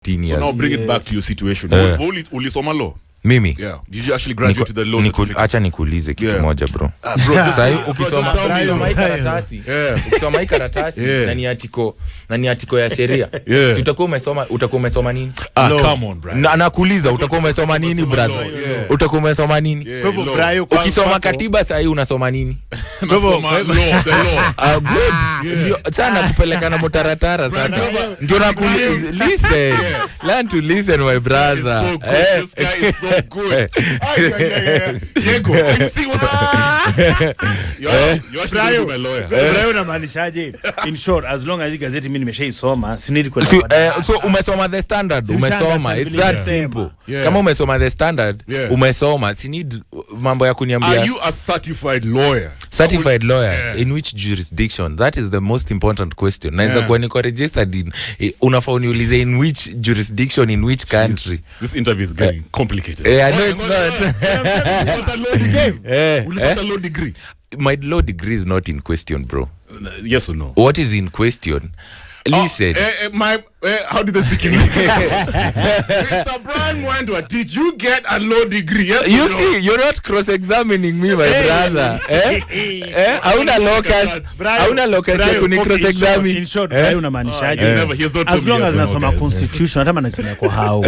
10 years. So now bring it back to your situation. Ulisoma law? Mimi? Yeah. Did you actually graduate to the law certificate? Acha nikuulize kitu moja bro. Bro, sasa ukisoma hii karatasi na ni atiko ya sheria. Utakuwa umesoma nini? Come on, bro. Nakuuliza utakuwa umesoma nini brother? Utakuwa umesoma nini? Ukisoma katiba sasa hii unasoma nini? Law, the law. Good. Sana kupeleka na mutaratara sasa. Ndio listen. Learn to listen my brother. This guy is so good. Diego, you see what's you're actually my lawyer. Brayo na maanishaje? In short, as long as gazeti mimi nimeshaisoma, sinidi kwenda so umesoma the standard, umesoma. It's that simple. Kama umesoma the standard, umesoma. Sinidi mambo ya kuniambia. Are you a certified lawyer? Certified lawyer in which jurisdiction? That is the most important question. Naweza kuwa niko registered in unafaa uniulize in which jurisdiction, in which country. This interview is getting complicated. I know it's not. Ulipata law degree? My law degree is not in question, bro. Yes or no? What is in question? Listen. How did they speak in Mr. Brian Mwendwa, did you get a law degree? Yes you or no? See, you're not cross-examining me, my brother. Hauna locus kuni cross-examine. In short, hayo unamaanishaje? As long as nasoma constitution, hata manasema kwa hao.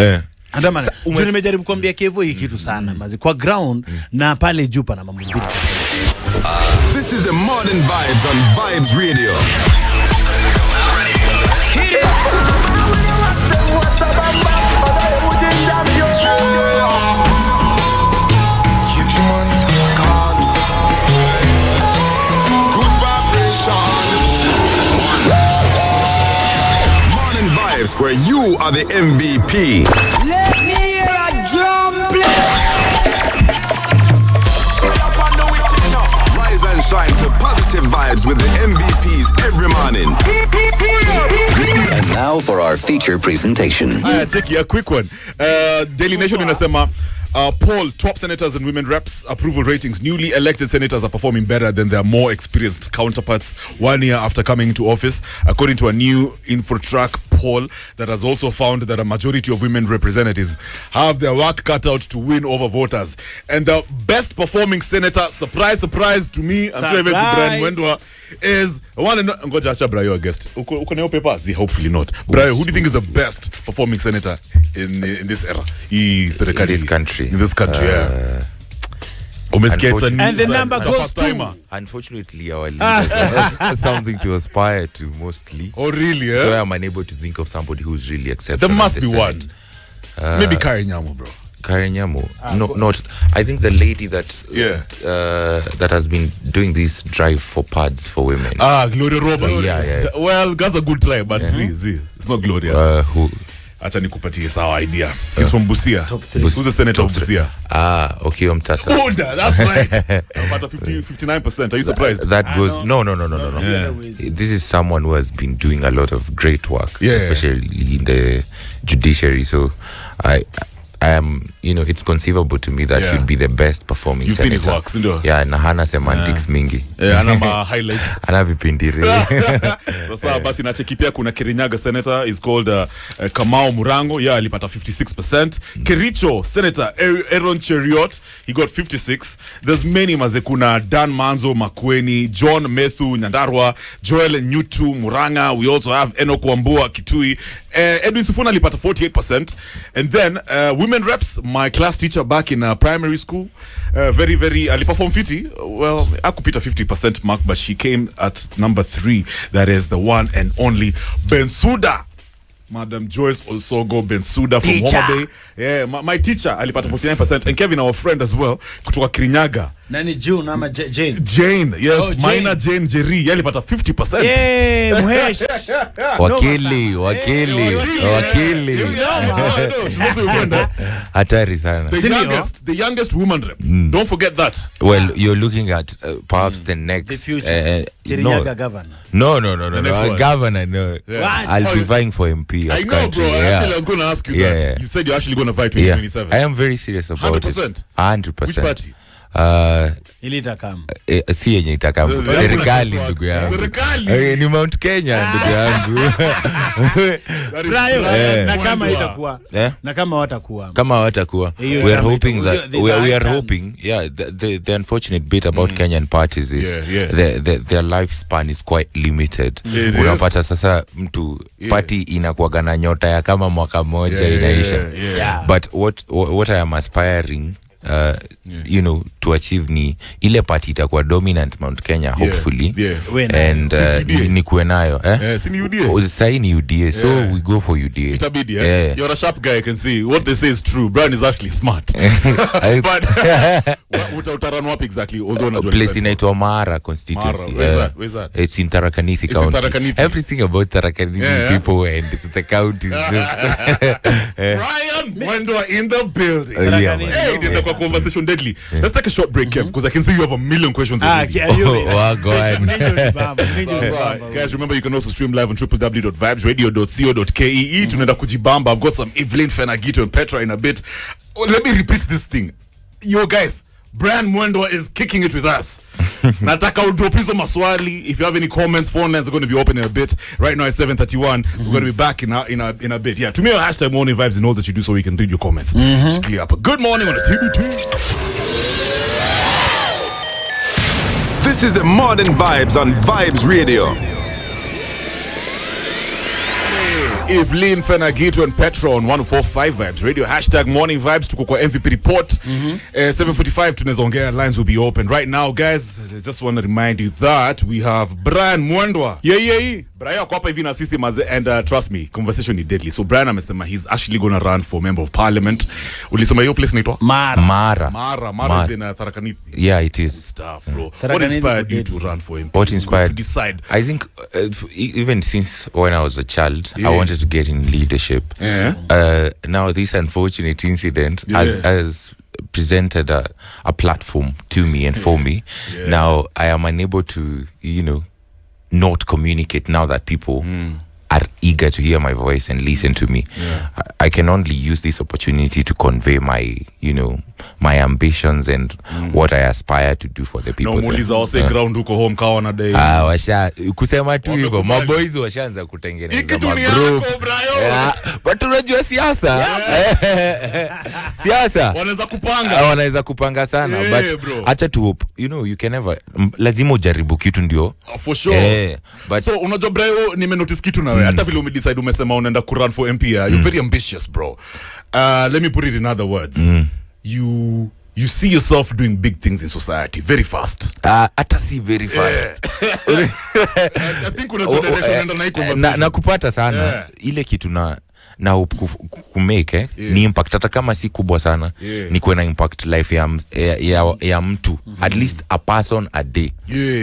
Andama ndio nimejaribu kuambia Kevo hii kitu sana mazi kwa ground na pale juu pana mambo mbili. This is the Morning Vibes on Vibes Radio. Morning Vibes, where you are the MVP. Let me hear a drum play. Rise and shine to positive vibes with the MVPs every morning. And now for our feature presentation. Check a quick one. Daily Nation inasema poll top senators and women reps approval ratings. Newly elected senators are performing better than their more experienced counterparts 1 year after coming into office, according to a new InfoTrack poll that has also found that a majority of women representatives have their work cut out to win over voters. And the best performing senator, surprise to me, I'm sure even to Brian Mwendwa, is one and ngoja acha Brayo guest. Uko na paper? Hopefully not. Brayo, who do you think is the best performing senator in this era? In this country. In this country, And the number goes to. Unfortunately, our leaders has something to aspire to mostly. Oh, really? Yeah? So I'm unable to think of somebody who's really exceptional. There must be one. Maybe Karen Nyamu, bro. Karen Nyamu. Not. I think the lady that that has been doing this drive for pads for women. Gloria Robert. Yeah. Well, that's a good try, but it's not Gloria. Who? Acha nikupatie sawa idea. He's from Busia. Who's the senator of Busia? Okay, Mtata. Oh, that's right. About 59%. Are you surprised? That goes no. Yeah. This is someone who has been doing a lot of great work, especially in the judiciary. So I am, it's conceivable to me that he'd be the best performing You've senator. Seen his works, ndio? Yeah, na hana semantics mingi. Ana ma highlights. Ana vipindire. Sasa basi na cheki pia kuna Kirinyaga senator is called Kamau Murango. Yeah, alipata 56%. Kericho senator Aaron Cheriot, he got 56. There's many mazekuna Dan Manzo Makweni, John Methu Nyandarua, Joel Nyutu Muranga. We also have Enoch Wambua Kitui. Edwin Sifuna alipata 48%. And then women reps, my class teacher back in primary school, very aliperform 50. Well, akupita 50% mark, but she came at number 3. That is the one and only Bensouda. Madam Joyce Osogo Bensouda from Homa Bay. Yeah, my teacher alipata 49%, and Kevin, our friend as well, kutoka Kirinyaga. Nani June ama Jane? Jane, yes. Oh, Minor Jane Jerry, alipata 50%. Yeah, muhesh. Wakili. Hatari sana. The youngest woman rep. Don't forget that. Well, you're looking at perhaps the next. The future. Kirinyaga governor. No. Governor, no. Yeah. I'll be vying for MP. I know, bro. Actually, I was going to ask you that. You said you're actually going to fight 2027. I am very serious about 100%. it. 100%. Which party? ili itakam si yenye itakam serikali ndugu yangu ni Mount Kenya ndugu yangu na kama itakuwa na kama watakuwa we are hoping that we are hoping the unfortunate bit about Kenyan parties is their lifespan is quite limited. Unapata sasa mtu party inakuwa na nyota ya kama mwaka mmoja inaisha. But what I am aspiring you know to achieve ni ile party itakuwa dominant Mount Kenya hopefully and ni kuwe nayo sai ni UDA so we go for UDA. Itabidi you're a sharp guy, I can see what they say is true. Brian is actually smart. But utaran up exactly although na place inaitwa Mara constituency. Where's that? It's in Tharaka-Nithi County. Everything about Tharaka-Nithi people and the county is just Brian Mwendwa in the building. Hey, did the conversation deadly. Let's take a short break, Kev, because I can see you have a million questions already. Go ahead. Guys, remember you can also stream live on www.vibesradio.co.ke. Tunaenda kujibamba. I've got some Evelyn Fenagito and Petra in a bit. Let me repeat this thing. Yo guys, Brian Mwendwa is kicking it with us. Nataka udrop hizo maswali. If you have any comments, phone lines are going to be open in a bit. Right now it's 7:31. We're going to be back in a bit. Yeah, to me, hashtag Morning Vibes and all that you do so we can read your comments. Just clear up. Good morning on the TB2. This is the Morning Vibes on Vibes Radio. Evelyn Fenagito and Petra on 104.5 Vibes Radio. Hashtag Morning Vibes. Tuko kwa MVP report. 7:45 tunazongea. Lines will be open. Right now, guys, I just want to remind you that we have Brian Mwendwa. Brian ako hapa hivi na sisi maze, and trust me, conversation is deadly. So Brian amesema he's actually going to run for member of parliament. Ulisema hiyo place inaitwa? Mara is in Tharaka-Nithi. Yeah, it is. Stuff, bro. What inspired you to run for MP? What inspired? To decide? I think even since when I was a child, I wanted to get in leadership. Now this unfortunate incident has presented a platform to me and for me. Now I am unable to, you know, not communicate now that people are eager to hear my voice and listen to me. I can only use this opportunity to convey my, you know, my ambitions and what I aspire to do for the people. No muuliza wase ground huko home kawa na day. Washa kusema tu hivyo maboys washaanza kutengeneza magroup. But unajua siasa. Siasa wanaweza kupanga sana, but acha tu, you know, you can never, lazima ujaribu kitu ndio. For sure. But so unajua bro, nimenotice kitu na wewe. Hata vile umedecide umesema unaenda ku run for MP, you're very ambitious, bro. Let me put it in other words. You see yourself doing big things in society very fast. Hata si very fast. I think unajua direction enda na conversation. Na kupata sana ile kitu na kumake ni impact, hata kama si kubwa sana, ni kuwe na impact life ya mtu, at least a person a day.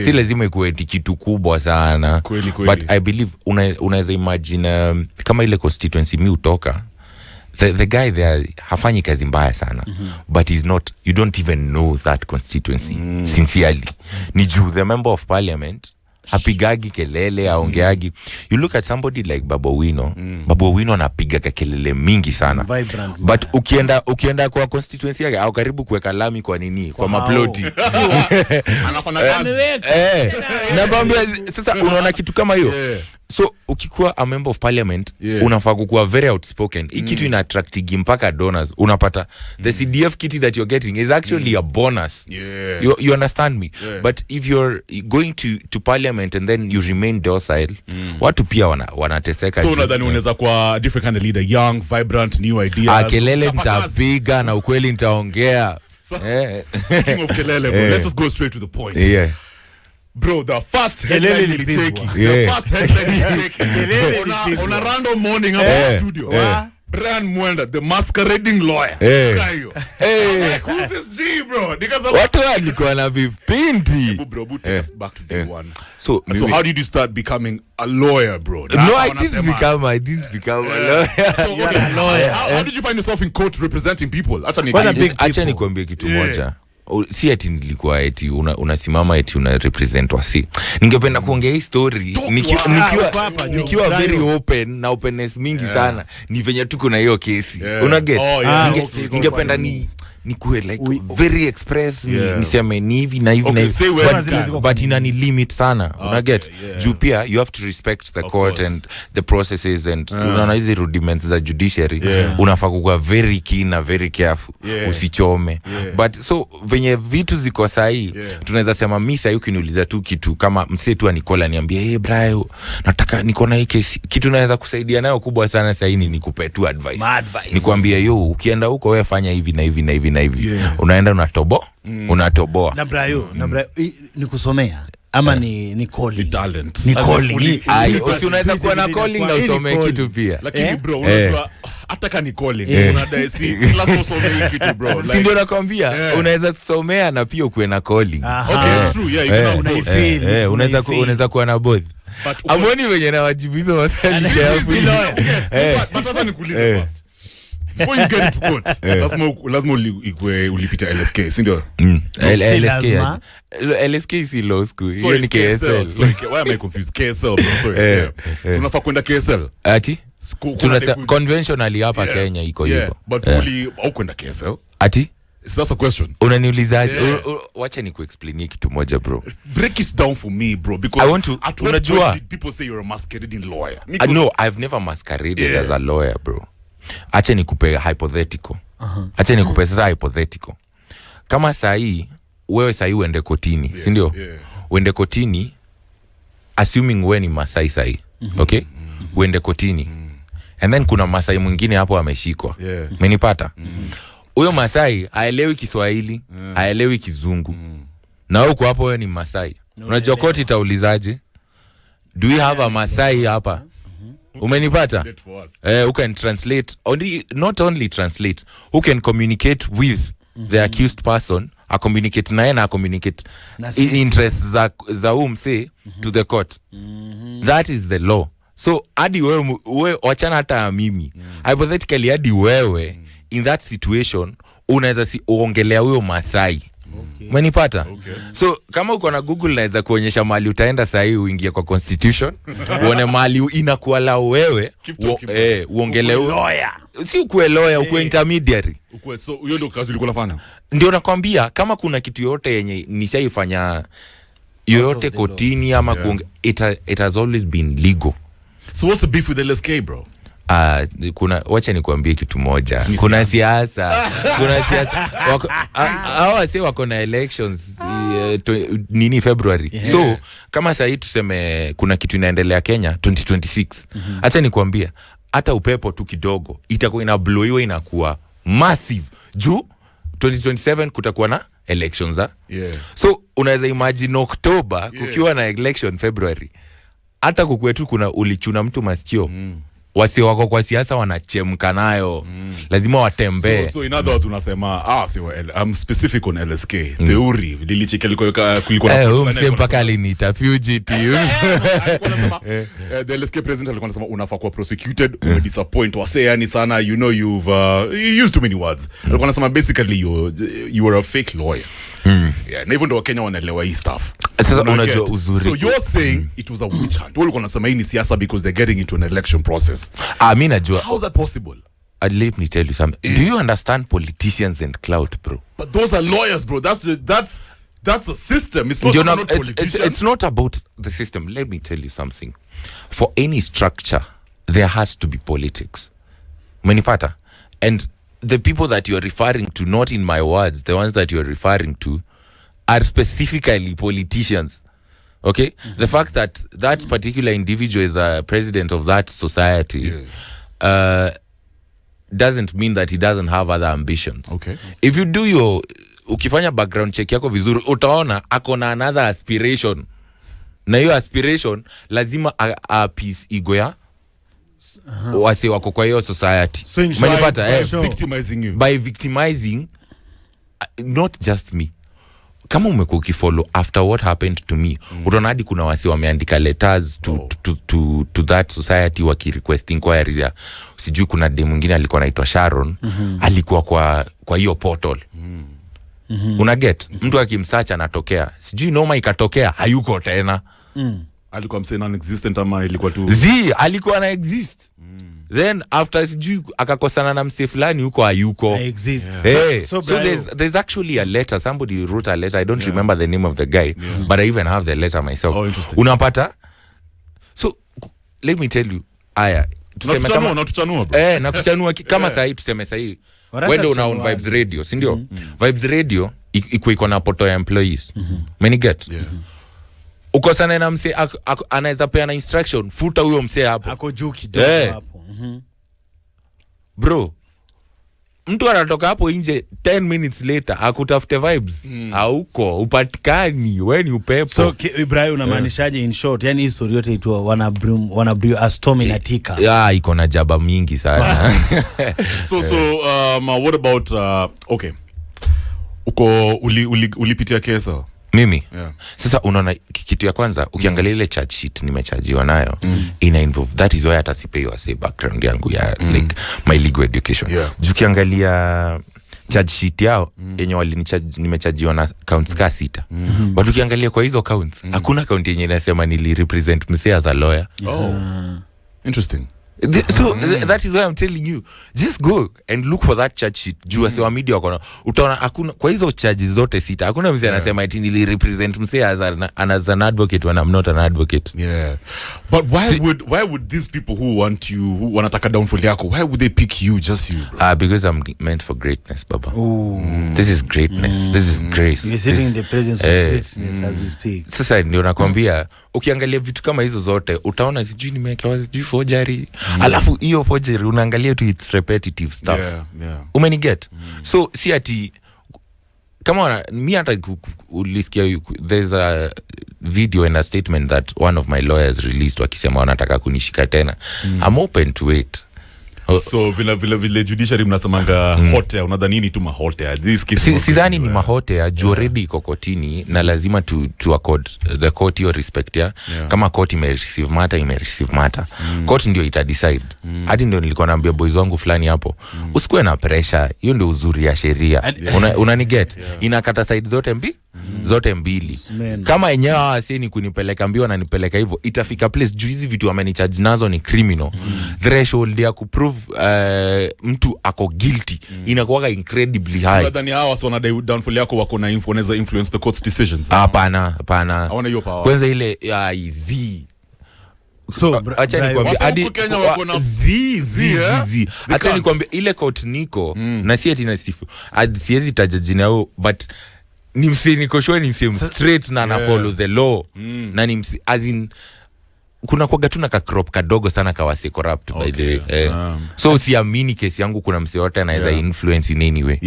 Si lazima ikuwe kitu kubwa sana. Kweli. But I believe unaweza imagine kama ile constituency mi utoka, the guy there hafanyi kazi mbaya sana, but he's not, you don't even know that constituency sincerely. Ni juu the member of parliament hapigagi kelele, aongeagi. You look at somebody like Babu Owino anapiga kelele mingi sana. Vibrant, but ukienda kwa constituency yake au karibu kuweka lami kwa nini kwa maploti anafanya kazi. Na bambia sasa unaona kitu kama hiyo. So ukikuwa a member of parliament, unafaa kuwa very outspoken. Hii kitu ina attract mpaka donors. Unapata the CDF kitty that you're getting is actually a bonus. You understand me? But if you're going to parliament and then you remain docile, watu pia wanateseka. So nadhani unaweza kuwa different kind of leader, young, vibrant, new ideas. Kelele nitapiga na ukweli nitaongea. Speaking of kelele, bro, let's just go straight to the point. Bro, the first headline nilicheki. The first headline nilicheki. On a random morning about studio. Brian Mwendwa, the masquerading lawyer. Kayo. Who's this G, bro? Watu walikuwa na vipindi. Bro, take us back to day one. So how did you start becoming a lawyer, bro? No, I didn't become a lawyer. So, okay, how did you find yourself in court representing people? Acha nikwambie kitu moja. Si ati nilikuwa eti unasimama eti una represent wasi. Ningependa kuongea hii story nikiwa very open na openness mingi sana. Ni venye tuko na hiyo kesi. Una get? Ningependa nikuwe like very express, niseme ni hivi na hivi na hivi, but inani limit sana, unaget juu pia you have to respect the court and the processes and unaona hizi rudiments za judiciary, unafaa kuwa very keen na very careful, usichome. But so venye vitu ziko sahi, tunaweza sema mimi sahi ukiniuliza tu kitu kama msee tu anikola niambie hey bro nataka niko na hiki kitu naweza kusaidia nayo kubwa sana sahi ni nikupe tu advice. Nikwambie yo ukienda huko wewe fanya hivi na hivi na hivi na hivi. Unaenda unatoboa. Na bro nikusomea ama ni calling, talent, ni calling. Usi unaweza kuwa na calling na usome kitu pia, lakini bro unajua hata kama ni calling unadai si lazima usome kitu bro, like ndio nakwambia unaweza kusomea na pia ukuwe na calling. Okay, true, unaifeel unaweza kuwa na both. Amoni wenye na wajibu hizo maswali hapo. But sasa nikuulize first, before you get to court, lazima ulipita LSK, si ndio? LSK si law school, hiyo ni KSL. Why am I confused? KSL, sorry. So unafaa kwenda KSL. Ati tunasema conventionally hapa Kenya iko hivyo. But au kwenda KSL? Ati that's a question. Unaniulizaje? Wacha ni kuexplain kitu moja bro. Break it down for me bro, because I want to unajua people say you're a masquerading lawyer. No, I've never masqueraded as a lawyer bro. Acha nikupe hypothetical. Acha nikupe sasa hypothetical. Kama sahi wewe sahi uende kotini, si ndio? Uende kotini assuming wewe ni Masai sahi. Okay? Uende kotini. And then kuna Masai mwingine hapo ameshikwa. Umenipata? Huyo Masai haelewi Kiswahili, haelewi Kizungu. Na huko hapo wewe ni Masai. Unajua koti itaulizaje? Do we have a Masai hapa? Umenipata? Who can translate, not only translate, who can communicate with the accused person, a communicate naye na communicate interest za umse to the court. That is the law. So hadi wewe wachana hata mimi. Hypothetically hadi wewe in that situation unaweza uongelea huyo Masai. Umenipata? So kama uko na Google naweza kuonyesha mahali utaenda sahi uingie kwa constitution uone mahali inakuwa la wewe uongelee lawyer. Si ukue lawyer, ukue intermediary. So hiyo ndio kazi ulikuwa unafanya. Ndio nakwambia kama kuna kitu yote yenye nishaifanya yote kotini ama it has always been legal. So what's the beef with LSK bro? Wacha nikwambie kitu moja. Kuna siasa. Hawa si wako na elections February. So kama sasa tuseme kuna kitu inaendelea Kenya 2026. Acha nikwambie hata upepo tu kidogo itakuwa ina blowiwa inakuwa massive. Juu 2027 kutakuwa na elections. So unaweza imagine October kukiwa na election February. Hata kukwetu kuna ulichuna mtu masikio. Wasi wako kwa siasa wanachemka nayo. Lazima watembee. So in other words unasema I'm specific on LSK. Theory lilicheka kulikuwa na mpaka aliniita fugitive. The LSK president alikuwa anasema unafaa kuwa prosecuted, disappoint wase yani sana, you know you've used too many words. Alikuwa anasema basically you were a fake lawyer. Na hivyo ndio Kenya wanaelewa hii stuff. Sasa unajua uzuri. So you're saying it was a witch hunt. Wewe ulikuwa unasema hii ni siasa because they're getting into an election process. Mimi najua. How is that possible? Let me tell you something. Do you understand politicians and clout, bro? But those are lawyers, bro. That's a system. It's not politicians. It's not about the system. Let me tell you something. For any structure, there has to be politics. Umenipata? And the people that you're referring to, not in my words, the ones that you're referring to are specifically politicians. Okay? The fact that that particular individual is a president of that society doesn't mean that he doesn't have other ambitions. Okay. If you do ukifanya background check yako vizuri, utaona akona another aspiration. Na hiyo aspiration lazima appease ego ya wase wako kwa hiyo society. So victimizing you. By victimizing not just me. Kama umekuwa ukifollow after what happened to me, utaona hadi kuna wasi wameandika letters to that society waki-request inquiries ya sijui kuna dem mwingine alikuwa anaitwa Sharon, alikuwa kwa hiyo portal. Una get mtu akimsearch anatokea. Sijui noma ikatokea hayuko tena. Alikuwa msee non-existent ama ilikuwa tu alikuwa na exist. then after sijui akakosana na mse fulani huko hayuko. Exist. So there's actually a letter, somebody wrote a letter, I don't remember the name of the guy, but I even have the letter myself. Unapata, so let me tell you, aya tuseme kama nakuchanua kama sahi tuseme sahi wende una on Vibes Radio, si ndio? Vibes Radio iko na poto ya employees. Many get uko sana na mse anaweza peana instruction, futa huyo mse hapo ako juu kidogo hapo. Bro, mtu anatoka hapo nje 10 minutes later akutafute Vibes hauko upatikani, wewe ni upepo. So Ibrahim unamaanishaje in short, yani history yote itwa wana brew a storm in Atika? Iko na jaba mingi sana. So what about okay, uko ulipitia kesa mimi sasa unaona kitu ya kwanza ukiangalia ile charge sheet nimechajiwa nayo ina involve, that is why hata sipewa say background yangu ya like my legal education. Ukiangalia charge sheet yao yenye nimechajiwa na counts ka 6 but ukiangalia kwa hizo counts hakuna count yenye inasema nili represent mse as a lawyer. Interesting. So that is why I'm telling you, just go and look for that charge sheet. Juu wa media wako utaona hakuna kwa hizo charges zote 6 hakuna mse anasema eti nili represent mse as an advocate when I'm not an advocate. But why would these people who wanataka downfall yako, why would they pick you, just you, bro? Because I'm meant for greatness, baba. This is greatness. This is grace. You're sitting in the presence of greatness as we speak. Sasa ndio nakwambia ukiangalia vitu kama hizo zote utaona sijui nimewekewa sijui forgery. Alafu hiyo forgery unaangalia tu it's repetitive stuff. Umeniget? So si ati kama mimi hata ulisikia there's a video and a statement that one of my lawyers released wakisema wanataka kunishika tena. I'm open to it. So vile judiciary mnasemanga hotel, unadhani nini tu mahotel? This case sidhani ni mahotel, juu already iko kotini na lazima to accord the court your respect ya. Kama court imereceive matter court ndio ita decide. Hadi ndio nilikuwa naambia boys wangu fulani hapo usikue na pressure, hiyo ndio uzuri ya sheria. Unaniget? Inakata side zote mbili. Kama yenyewe hawaseni kunipeleka mbio na nipeleka hivyo, itafika place juu hizi vitu wamenicharge nazo ni criminal. Threshold ya kuprove mtu ako guilty inakuwa incredibly high. Nadhani hawa wana downfall yako wako na influence the court's decisions. Hapana. Hawana hiyo power. Kwanza ile ya hizi. So acha nikwambie hadi acha nikwambie ile court niko na si eti nasifu. Siwezi taja jina yao but ni msiniko show ni same straight na follow the law. Na ni as in kuna kwa gatuna ka crop kadogo sana kawase corrupt by the so siamini kesi yangu kuna mse yote anaweza influence in any way.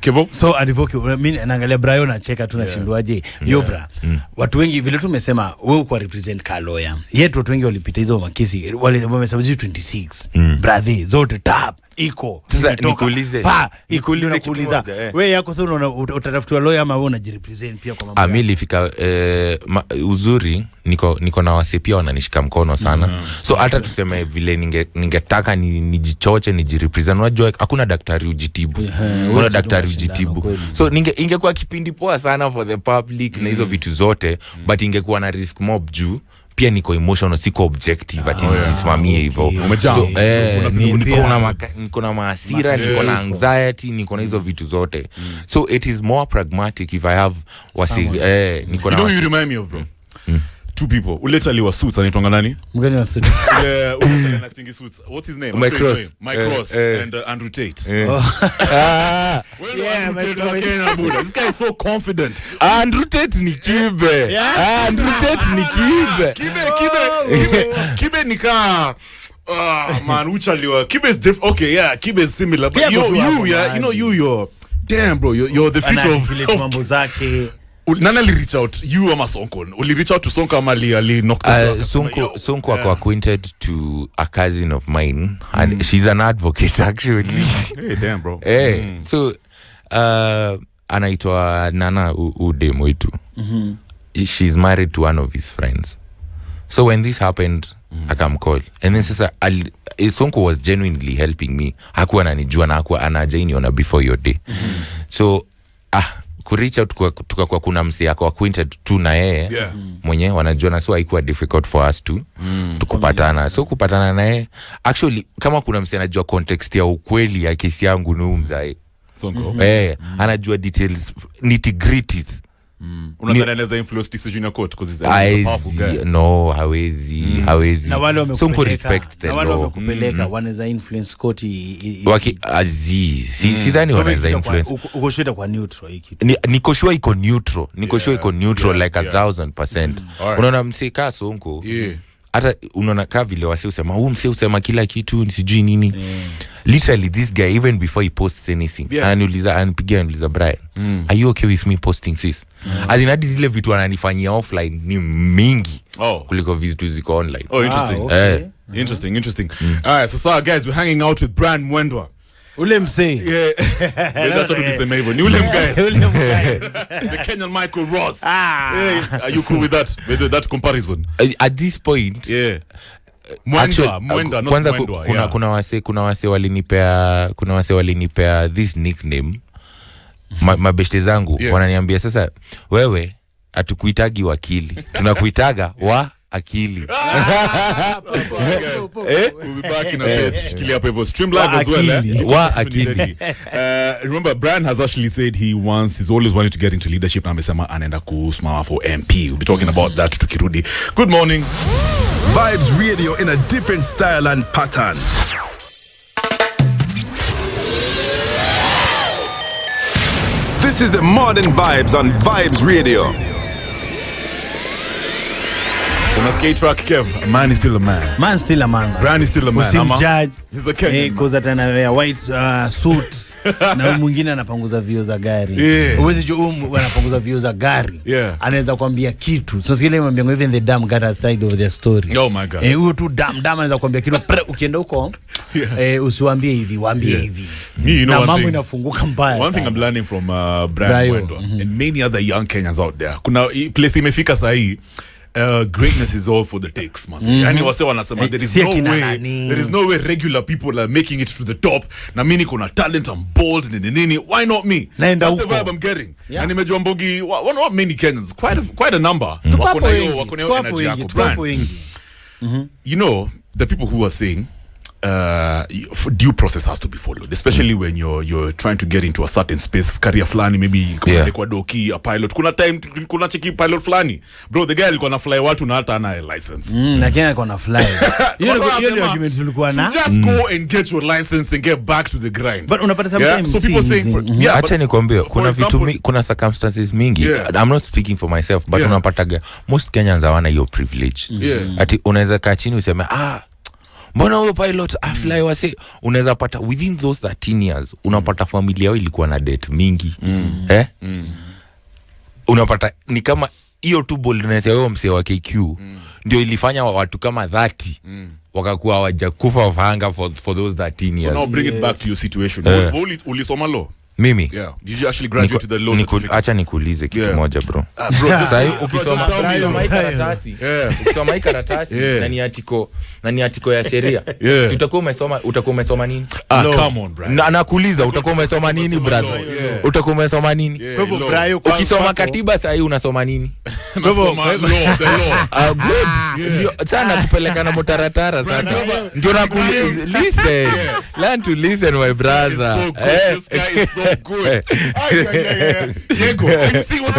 Kevo? So advocate mimi naangalia Brian na cheka tunashindwaje Yobra. Watu wengi vile tumesema wewe kwa represent ka lawyer yetu, watu wengi walipita hizo makesi wale wamesababisha 26 brother zote tap iko sasa nikuulize wewe yako sasa unaona utatafutiwa lawyer ama wewe unajirepresent pia kwa mambo. Amili fika uzuri niko na wase pia wananishika mkono sana. So hata tuseme vile ningetaka nijichoche nijirepresent, unajua hakuna daktari ujitibu. Kuna daktari ujitibu. So ingekuwa kipindi poa sana for the public na hizo vitu zote but ingekuwa na risk mob juu pia niko emotional, siko objective ati nisimamie hivyo. So niko na mahasira, niko na anxiety, niko na hizo vitu zote. So it is more pragmatic if I have niko na. You know you remind me of, bro. Two people. Ulechali wa suits anaitwa nani? Mgani wa suits? Ulechali acting suits. What's his name? Mike Cross and Andrew Tate. This guy is so confident. Andrew Tate ni kibe. Andrew Tate ni kibe. Kibe nika man, uchaliwa. Kibe is different. Okay, yeah, Kibe is similar, but you're damn, bro, you're the future of mambo zake. Nana li reach out you ama Sonko? Uli reach out to Sonko ama li knock Sonko ako acquainted to a cousin of mine and she's an advocate actually. Hey, damn, bro. So anaitwa Nana udemo itu. She's married to one of his friends. So when this happened akamcall and then sasa Sonko was genuinely helping me. Hakuwa ananijua na hakuwa anajainiona before your day. So kureach out kwa kuna msi yako acquainted tu na yeye mwenye wanajua na so haikuwa difficult for us to tukupatana. So kupatana na yeye actually kama kuna msi anajua context ya ukweli ya kesi yangu ni mzai. Anajua details nitty-gritties. Unadhani influence decision ya court because he's a powerful guy? No, hawezi. Na wale wamekupeleka. So mko respect the law. Na wale wamekupeleka wanaweza influence court waki sidhani wanaweza influence. Uko sure kwa neutral hiki. Niko sure iko neutral. Niko sure iko neutral like 1000%. Unaona mseka Sonko. Hata unaona ka vile wase usema mse usema kila kitu nisijui nini. Literally this guy even before he posts anything ananiuliza Brian, are you okay with me posting this? As in hadi zile vitu ananifanyia offline ni mingi kuliko vitu ziko online. Interesting. Interesting. Alright, so guys, we're hanging out with Brian MWENDA. Ule msee. That's what nisema hivyo. Ni ule guys. The Kenyan Michael Ross. Are you cool with that? With that comparison? At this point, MWENDA, not MWENDA. Kuna wase walinipea this nickname. Mabeshte zangu wananiambia sasa wewe hatukuitagi wakili. Tunakuitaga wa akili. We'll be back in a bit. Shikilia hapo hivyo. Stream live as well. Wa akili. Remember Brian has actually said he's always wanted to get into leadership na amesema anaenda kusimama for MP. We'll be talking about that tukirudi. Good morning. Vibes Radio in a different style and pattern. This is the Morning Vibes on Vibes Radio. Unasikia track Kev, man is still a man. Man still a man. Brian is still a man. Judge. He's a Kenyan. Because atana white suit na mwingine anapanguza vio za gari. Uwezi jua anapanguza vio za gari. Anaweza kuambia kitu. So sikile mwambia even the damn got outside of their story. Oh my god. Huyo tu damn anaweza kuambia kitu ukienda huko usiwaambie hivi, waambie hivi. Na mambo inafunguka mbaya. One thing I'm learning from Brian MWENDA and many other young Kenyans out there. Kuna place imefika sahi. Greatness is all for the takes, man. Yani wase wanasema there is no way regular people are making it to the top. Na mimi niko na talent, I'm bold, nini. Why not me? That's the vibe I'm getting. Na nimejua mbogi not many Kenyans, quite a number. Wako na hiyo energy yako. You know, the people who are saying due process has to be followed, especially when you're trying to get into a certain space, career flani, maybe kwa doki, a pilot. Kuna time kuna cheki pilot flani. Bro, the guy alikuwa na fly watu na hata ana license. Na Kenya alikuwa na fly. Hiyo ndio argument tulikuwa na. Just go and get your license and get back to the grind. But unapata sometimes so people saying acha nikwambie kuna vitu kuna circumstances mingi. I'm not speaking for myself, but unapataga most Kenyans hawana hiyo privilege. Ati unaweza kaa chini useme mbona huyo pilot fly wase, unaweza pata within those 13 years unapata familia yao ilikuwa na debt mingi. Unapata ni kama hiyo tu boldness ya huyo msee wa KQ ndio ilifanya watu kama 30 wakakuwa hawajakufa of hunger for those 13 years. So now bring it back to your situation. Ulisoma law? Mimi? Yeah. Did you actually graduate to the law certificate? Acha nikuulize kitu moja bro. Sasa ukisoma hii karatasi na ni article ya sheria. Utakuwa umesoma nini? Come on, bro. Nakuuliza utakuwa umesoma nini brother? Utakuwa umesoma nini? Ukisoma katiba sasa hii unasoma nini? Nasoma law, the law. Good. Sana kupeleka na mutaratara sasa. Ndio listen. Learn to listen my brother. This guy is so good. Diego, you see what's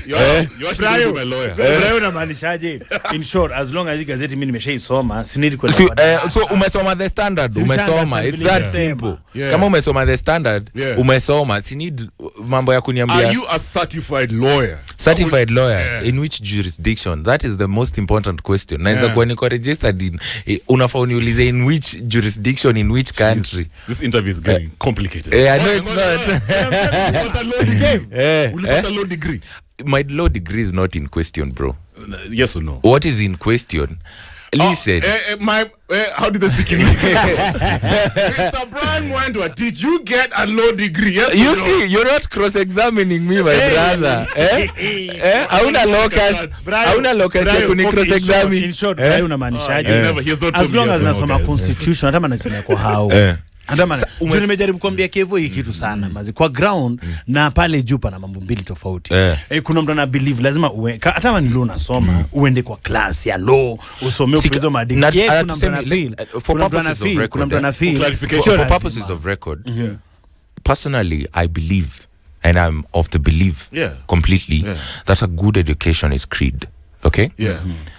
you actually my lawyer. Brian unamaanishaje? In short, as long as gazeti mimi nimeshaisoma, sinidi kwa so umesoma the standard, umesoma. It's that simple. Kama umesoma the standard, umesoma. Sinidi mambo ya kuniambia. Are you a certified lawyer? Certified lawyer in which jurisdiction? That is the most important question. Naweza kuwa niko registered in unafaa uniulize in which jurisdiction, in which country. This interview is getting complicated. I know it's not. Ulipata law degree. My law degree is not in question, bro. Yes or no? What is in question? Listen. How did they speak in English? Mr. Brian MWENDA, did you get a law degree? Yes you or no? see, you're not cross-examining me, my brother. Hauna locus ya kuni cross-examine. In short, unamaanishaje? As long as nasoma constitution, hata manasema kwa hao. Andamana. Nimejaribu kuambia Kevo hii kitu sana mazi. Kwa ground na pale juu pana mambo mbili tofauti. Kuna mtu ana believe lazima uwe hata kama ni law unasoma uende kwa class ya law usome upezo madini. Kuna mtu ana feel for purposes of record. Personally, I believe, and I'm of the belief completely that a good education is creed. Okay?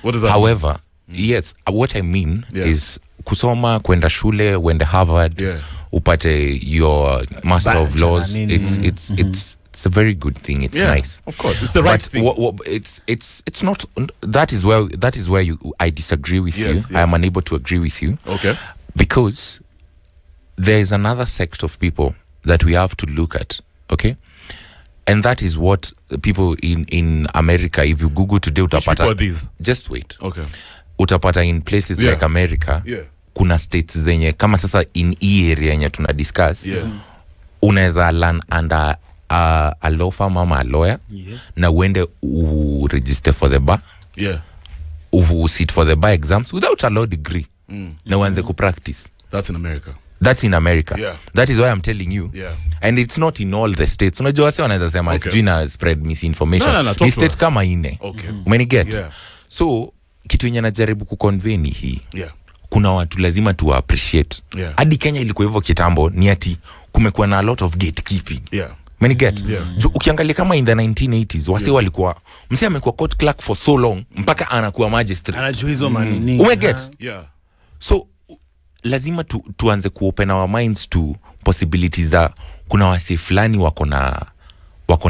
What does that However, yes, what I mean is kusoma, kwenda shule, wende Harvard, upate your Master of Laws. It's a very good thing. It's nice. Of course, it's the right thing. It's not. That is where I disagree with you. I am unable to agree with you. Okay. Because there is another sect of people that we have to look at. Okay. And that is what people in America, if you Google today, utapata. These? Just wait. Okay. Utapata in places like America, kuna states zenye kama sasa in hii area yenye tuna discuss, unaweza learn under a law firm ama a lawyer, na uende register for the bar, sit for the bar exams without a law degree, na uanze ku practice. That's in America. That's in America. That is why I'm telling you. And it's not in all the states. Unajua wase wanaweza sema it's jina spread misinformation. Ni states kama ine. Umeniget? So kitu yenye najaribu kuconvey ni hii. Kuna watu lazima tu appreciate. Hadi Kenya ilikuwa hivyo kitambo, ni ati kumekuwa na a lot of gatekeeping. Umeniget? Ukiangalia kama in the 1980s, wase walikuwa msee amekuwa court clerk for so long mpaka anakuwa magistrate. Anajua hizo manini. Umeget? So lazima tuanze kuopen our minds to possibilities za kuna wase fulani wako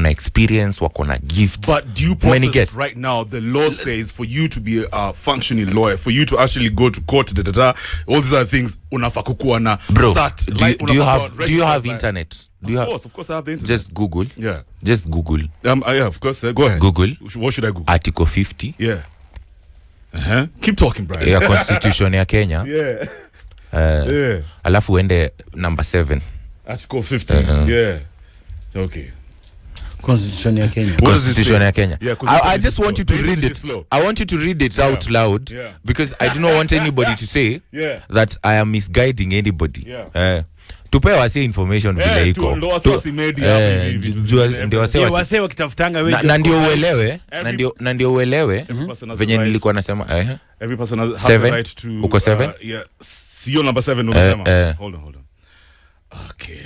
na experience, wako na gifts. But do you process right now, the law says for you to be a functioning lawyer, for you to actually go to court, all these other things, unafaa kukuwa na sat. Do you have internet? Of course I have the internet. Just Google. Just Google. Yeah, of course. Go ahead. Google. What should I Google? Article 50. Keep talking, Brian. Ya Constitution ya Kenya. Alafu uende number 7. Article 50. Okay. Constitution ya Kenya. Constitution ya Kenya. I just want you to read it. Slow. I want you to read it out loud because I do not want anybody to say that I am misguiding anybody. Tupewe wase information vile iko. Ndio wase wakitafutanga wewe. Na ndio uelewe venye nilikuwa nasema every person has the right to uko 7? Sio number 7 unasema. Hold on. Okay.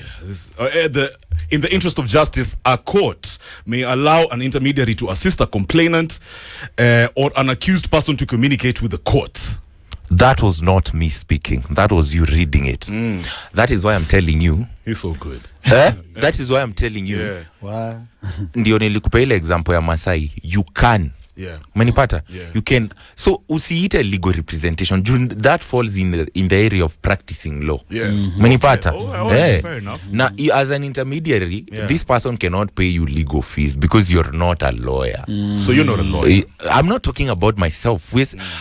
In the interest of justice, a court may allow an intermediary to assist a complainant or an accused person to communicate with the courts. That was not me speaking. That was you reading it. That is why I'm telling you. He's so good. That is why I'm telling you. Wow. Ndio nilikupa ile example ya Masai. You can. Umenipata? You can. So usiite legal representation. That falls in the area of practicing law. Umenipata? Fair enough. Now, as an intermediary, this person cannot pay you legal fees because you're not a lawyer. So you're not a lawyer. I'm not talking about myself.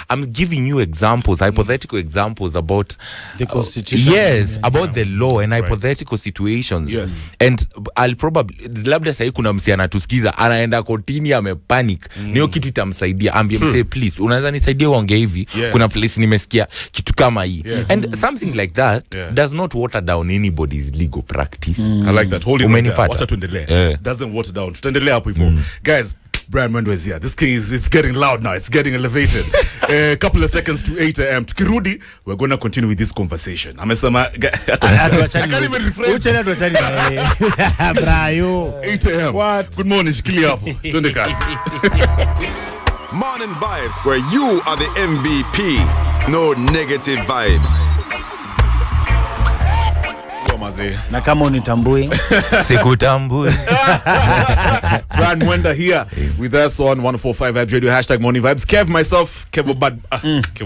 I'm giving you examples, hypothetical examples about the Constitution. About the law and hypothetical situations. And I'll probably labda sahi kuna msi anatusikiza anaenda kotini amepanic. Niyo kitu itamsaidia, ambie mse please unaweza nisaidia uongee hivi, kuna place nimesikia kitu kama hii. And something like that does not water down anybody's legal practice. I like that. Hold it there. Wacha tuendelee. Doesn't water down. Tuendelee hapo hivyo. Guys, Brian MWENDA is here. This king it's getting loud now. It's getting elevated. A couple of seconds to 8 a.m. Tukirudi, we're going to continue with this conversation. Amesema I can't even rephrase. Brayo. 8 a.m. What? Good morning, shikilia hapo. Twende kazi. Morning Vibes, where you are the MVP. No negative vibes. Na kama unitambui sikutambui. Brian MWENDA here with us on 104.5 Radio #MorningVybez. Kev myself, Kevo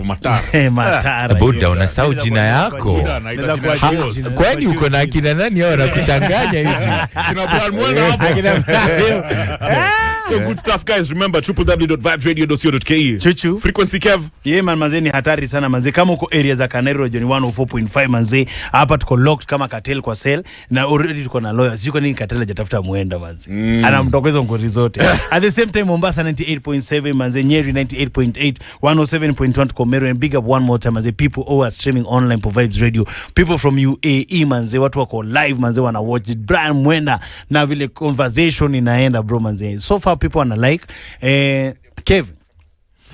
Matara. Matara. Buda unasahau jina yako. Kwani uko na kina nani hao wanakuchanganya hivi? Kina Brian MWENDA hapo. So good stuff, guys. Remember www.vibesradio.co.ke. Chuchu. Frequency Kev. Yeah man, manze ni hatari sana manze. Kama uko area za Kanero John 104.5 manze, hapa tuko locked kama cartel kwa sale na already tuko na lawyers. Siko nini cartel hajatafuta Mwenda manze. Anamtokeza ngori zote. At the same time Mombasa 98.7 manze, Nyeri 98.8, 107.1 tuko Meru, and big up one more time manze, people who are streaming online for Vibes Radio. People from UAE manze, watu wako live manze, wana watch it. Brian Mwenda na vile conversation inaenda bro manze. So far people wana like Kev.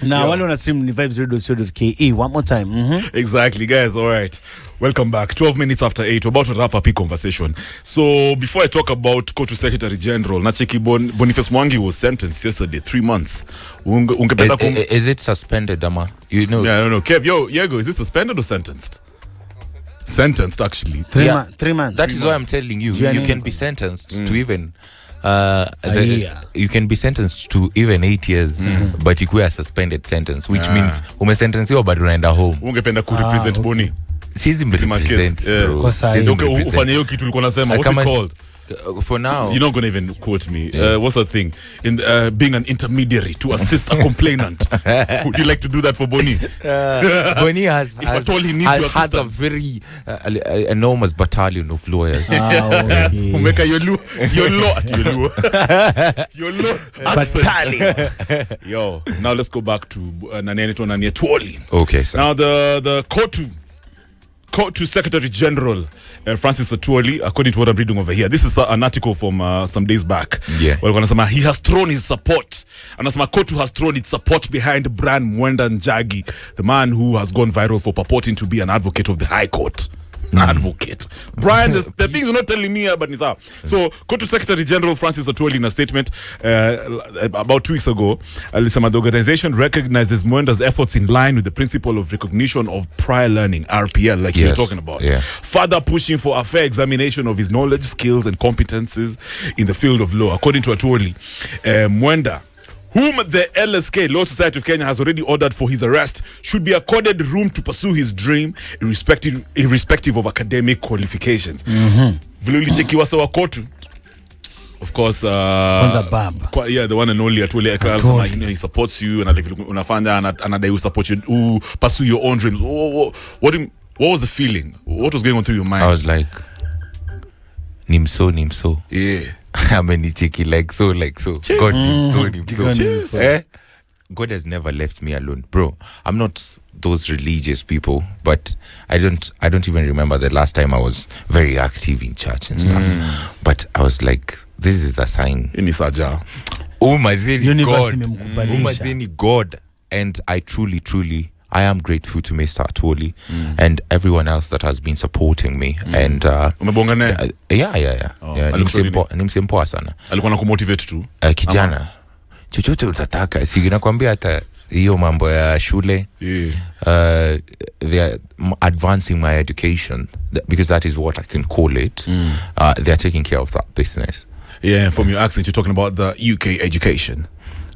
Now, wale wana stream ni vibesradio.co.ke. One more time. Exactly, guys. All right. Welcome back. 12 minutes after 8. We're about to wrap up the conversation. So, before I talk about Kotu Secretary General, Nacheki Boniface Mwangi was sentenced yesterday, 3 months. Is it suspended, Ama? You know? Yeah, I don't know. Kev, Yego, is it suspended or sentenced? Sentenced, actually. 3 months. That is why I'm telling you. You can be sentenced to even... you can be sentenced to even 8 years, but you a suspended sentence, which means umesentencewa but unaenda home. Ungependa kurepresent Boni. Sisi mrepresent, bro. Ufanye hiyo kitu ulikuwa unasema. What's it called? For now, you're not gonna even quote me. What's the thing in being an intermediary to assist a complainant? Would you like to do that for Boni? Boni has a very enormous battalion of lawyers. Umeka your law battalion. Yo, now let's go back to Nani Twoli. Okay, sir. Now the Kotu Secretary General Francis Atwoli, according to what I'm reading over here, this is an article from some days back. Yeah. Well, he has thrown his support. Anasema Kotu has thrown its support behind Brian Mwenda Njagi, the man who has gone viral for purporting to be an advocate of the High Court. Advocate. Brian, the things you're not telling me about Nisa. So, Kotu Secretary General Francis Atwoli in a statement about 2 weeks ago, the organization recognizes Mwenda's efforts in line with the principle of recognition of prior learning, RPL, like you're talking about. Yeah. Further pushing for a fair examination of his knowledge, skills, and competences in the field of law. According to Atwoli, Mwenda, whom the LSK, Law Society of Kenya, has already ordered for his arrest, should be accorded room to pursue his dream irrespective of academic qualifications. Vile ulichekiwa sawa Kotu, of course, the one and only Atwoli, he supports you and unafanya anadai support you, pursue your own dreams. What was the feeling? What was going on through your mind? I was like, Nimso. Yeah. Amenicheki like so. God, Nimso. God has never left me alone, bro. I'm not those religious people, but I don't even remember the last time I was very active in church and stuff. But I was like, this is a sign. Oh my God. And I truly I am grateful to Mr. Atwoli and everyone else that has been supporting me. And nimsempoa sana. Alikuwa anakumotivate tu. Kijana. Chochote utataka. Sigi nakwambia hata hiyo mambo ya shule. They are advancing my education because that is what I can call it. They are taking care of that business. Yeah, from your accent you're talking about the UK education.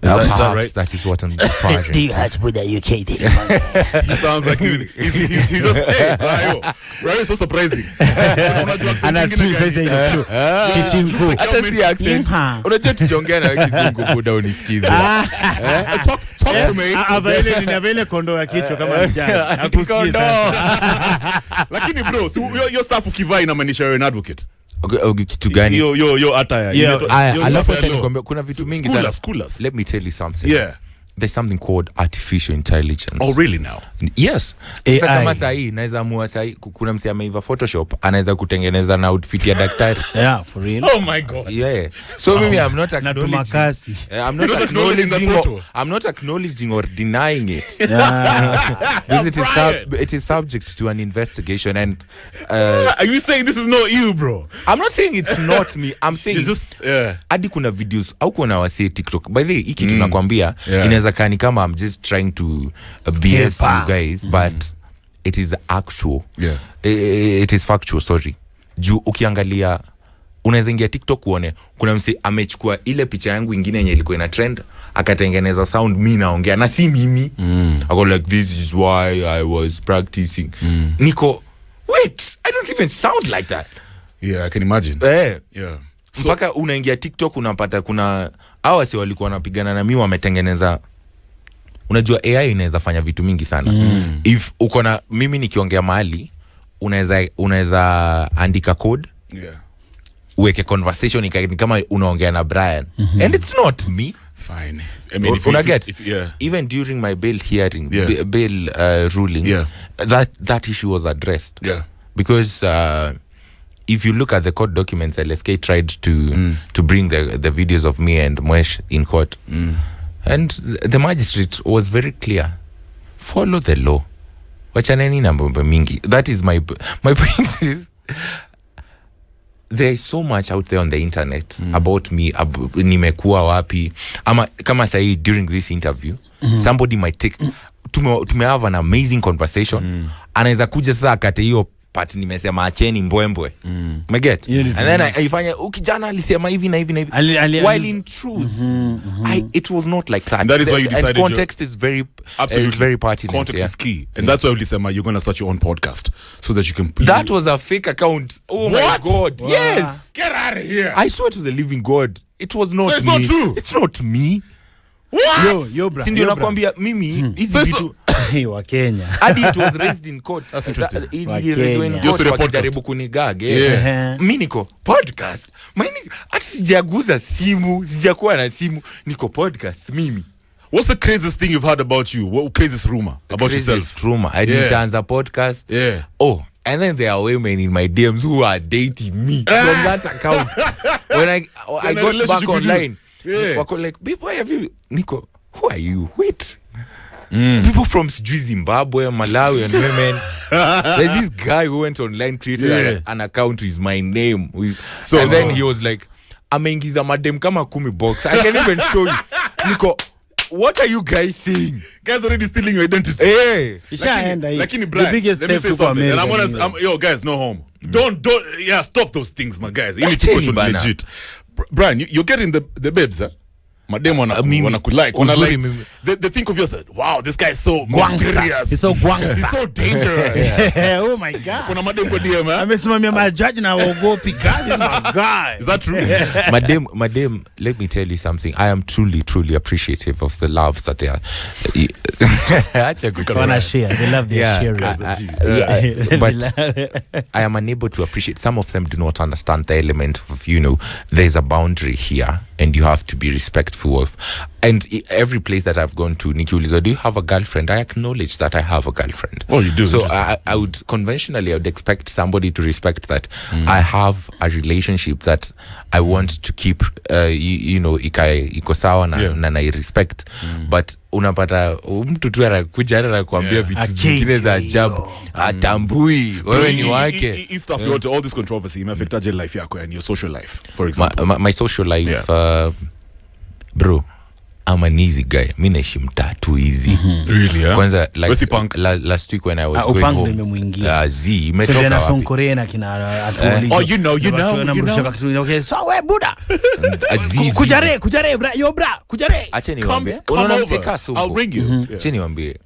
Is that right? That is what I'm project. Do you have to put the UK thing? He sounds like he's just Rayo so surprising. Unajua tukiongea na kizungu kuda unisikize. Talk to me. Avele ninavele kondo ya kichwa kama mjana. Akusikiza sasa. Lakini bro, so your staff ukivaa inamaanisha you're an advocate. Kitu gani? Yo ataya. Alafu nikwambia kuna vitu mingi sana. Let me tell you something. Yeah. There's something called artificial intelligence. Oh, really now? Yes. Sasa kama sahi naweza mua sahi kuna mtu ameiva Photoshop anaweza kutengeneza na outfit ya daktari. Yeah, for real. Oh my God. Yeah. So maybe I'm not acknowledging. I'm not acknowledging or denying it. It is subject to an investigation and are you saying this is not you, bro? I'm not saying it's not me. I'm saying it's just hadi kuna videos au kuna wase TikTok. By the way, hiki tunakwambia inaweza kani kama I'm just trying to BS you guys, but it is actual. Yeah. It is factual, sorry. Juu ukiangalia unaweza ingia TikTok uone kuna mse amechukua ile picha yangu nyingine yenye ilikuwa ina trend akatengeneza sound mimi naongea na si mimi. I go like, this is why I was practicing. Niko, wait, I don't even sound like that. Yeah, I can imagine. Yeah. mpaka unaingia TikTok unapata kuna hawa si walikuwa wanapigana na mimi wametengeneza, unajua AI inaweza fanya vitu mingi sana. If uko na mimi nikiongea mahali unaweza andika code, uweke conversation kama unaongea na Brian, and it's not me. Fine. I mean, even during my bail hearing, bail ruling, that issue was addressed. Because if you look at the court documents, LSK tried to bring the videos of me and Mwesh in court, and the magistrate was very clear: follow the law. Wachaneni na mambo mingi. That is my point. Is there is so much out there on the internet about me, nimekuwa wapi, ama kama sahi during this interview somebody might take tume have an amazing conversation, anaweza kuja sasa akate hiyo part nimesema acheni mbwembwe, umeget, and then aifanya ukijana alisema hivi na hivi na hivi, while in truth it was not like that. That is why you decided context is very pertinent. Context is key, and that's why ulisema you're going to start your own podcast so that you can that was a fake account. Oh my god. Yes, get out of here. I swear to the living god it was not it's me. Not true. It's not me. What? Yo bra. Sindio nakwambia mimi hizi vitu wa Kenya. Hadi it was raised in court. That's interesting. Wakijaribu kunigage. Mimi niko podcast. Mimi hata sijaguza simu, sijakuwa na simu, niko podcast mimi. What's the craziest thing you've heard about you? What craziest rumor about yourself? Rumor. I didn't answer podcast. Yeah. Oh, and then there are women in my DMs who are dating me from that account. When I got back online, wako like, people, have you, Nico, who are you? Wait. People from Zimbabwe, Malawi, and women. There's this guy who went online, created an account with my name. And then he was like, ameingiza madem kama 10 box. I can even show you. Nico, what are you guys saying? Guys already stealing your identity. Hey. Lakini Brian, let me say something. And I'm honest, yo guys, no homo. Don't stop those things, my guys. You need to push on legit. Brian, you're getting the babes, huh? Madem wanna like they think of yourself, wow, this guy is so mysterious. He's so gangster. He's so dangerous. Oh my god. Kuna madem kwa DM, man. Amesimamia majaji na waogopi. God is my guy. Is that true? Madem, let me tell you something. I am truly appreciative of the love that they are. Acha kuchana share. They love their sharing. But I am unable to appreciate. Some of them do not understand the element of, there's a boundary here and you have to be respectful of. And every place that I've gone to, Nikiuliza, do you have a girlfriend? I acknowledge that I have a girlfriend. Oh, you do? So I would expect somebody to respect that I have a relationship that I want to keep, iko sawa na I respect. But unapata mtu tu anakuja anakuambia vitu zingine za ajabu, atambui wewe ni wake. Hii stuff yote, all this controversy imeaffectaje life yako and your social life, for example? My social life, bro, I'm an easy guy. Mimi naishi mtatu easy. Really? Yeah? Kwanza like last week when I was going home. Imemwingia. Imetoka na Sonkore na kina Atoli. Oh, you know. Okay, so we buda. Kujare bra, yo bra, kujare. Acha niwaambie. Unaona I'll bring you. Acha niwaambie.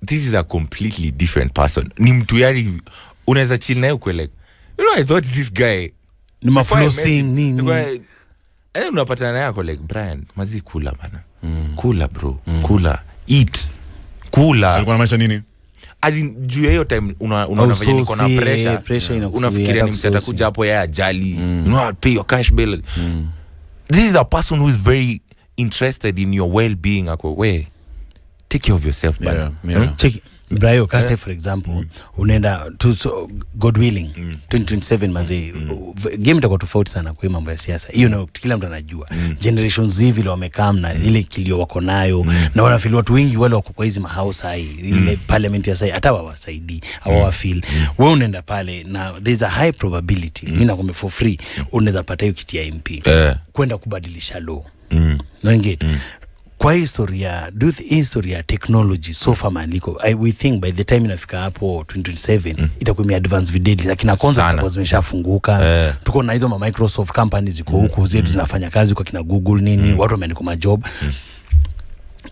This is a completely different person. Ni mtu yari unaweza chill naye uko like, I thought this guy ni maflossing nini. And unapata na yako like, Brian, mazi kula bana. Kula bro. Kula. Eat. Kula. Alikuwa anamaanisha nini? Azin juu ya hiyo time unaona vile niko na pressure. Unafikiria ni mseta kuja hapo ya ajali. Pay your cash bill. This is a person who is very interested in your well-being. Ako, take care of yourself, bana. Check Brayo kase for example, unaenda to God willing 2027 manzi game itakuwa tofauti sana kwa mambo ya siasa. Kila mtu anajua generations hivi wale wamekaa na ile kilio wako nayo na wanafeel watu wengi wale wako kwa hizi mahouse hai ile parliament ya sasa hata wawasaidii au feel wewe unaenda pale na there's a high probability mimi nakwambia for free unaweza pata hiyo kiti ya MP kwenda kubadilisha law. Kwa historia ya technology so far maliko we think by the time inafika hapo 2027 itakuwa advanced videli lakini kwanza zitakuwa zimeshafunguka. Tuko na hizo Microsoft companies ziko huko zetu zinafanya kazi kwa kina Google nini watu wameandika majob.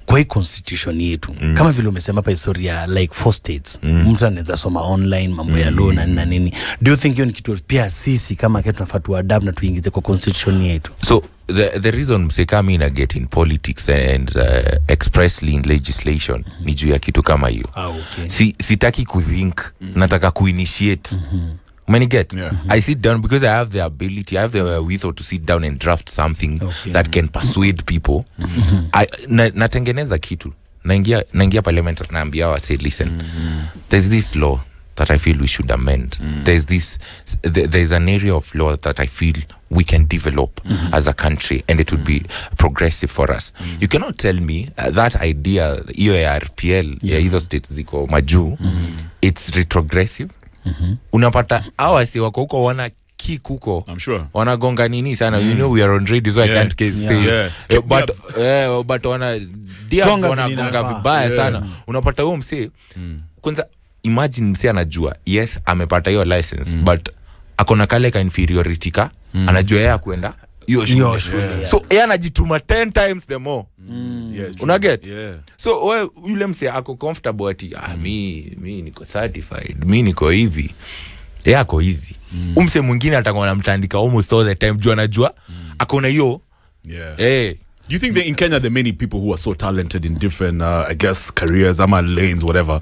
kwa hii constitution yetu kama vile umesema hapa historia like 4 states mtu anaweza soma online mambo ya law na nini, do you think hiyo ni kitu pia sisi kama kitu tunafaa tuadapt na tuingize kwa constitution yetu? So the reason msekami ina get in politics and expressly in legislation ni juu ya kitu kama hiyo. Okay. Sitaki kuthink, nataka kuinitiate. Many get I sit down because I have the ability, I have the wherewithal to sit down and draft something that can persuade people. Natengeneza kitu, naingia parliament, naambia wa say listen, there's this law that I feel we should amend. There's an area of law that I feel we can develop as a country, and it would be progressive for us. You cannot tell me that idea hiyo ya RPL ya hizo states ziko majuu, it's retrogressive. Unapata hawa si wako huko wana kick huko, I'm sure wanagonga nini sana. You know we are on radio, so I can't say but wana wanagonga vibaya sana. Unapata huo msee kwanza, imagine msee anajua yes amepata hiyo license but akona kale ka inferiority ka anajua yeye kwenda hiyo shule, so yeye anajituma 10 times the more. Una get? So wewe yule msee ako comfortable ati mimi niko certified, mimi niko hivi, yeye ako easy. Umse mwingine atakuwa anamtandika almost all the time juu anajua akona hiyo. Do you think that in Kenya there are many people who are so talented in different I guess careers ama lanes whatever,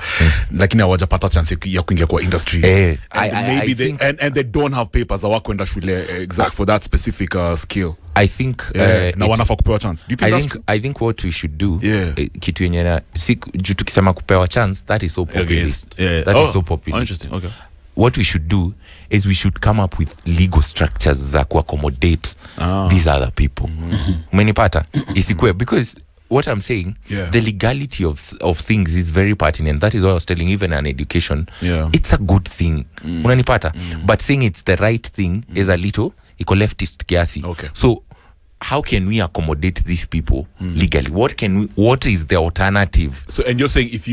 lakini hawajapata chance ya kuingia kwa industry, and they don't have papers za kwenda shule exact for that specific skill? I think na wanafaa kupewa chance. Do you think I think what we should do kitu yenye na juu tukisema kupewa chance, that is so populist. That is so populist. Interesting. Okay. What we should do is we should come up with legal structures za accommodate these other people. Umenipata? Isikwe, because what I'm saying, the legality of things is very pertinent. That is what I was telling, even in education. It's a good thing. Unanipata? But saying it's the right thing is a little iko leftist kiasi. So how can we accommodate these people legally? What is the alternative? So, and you're saying if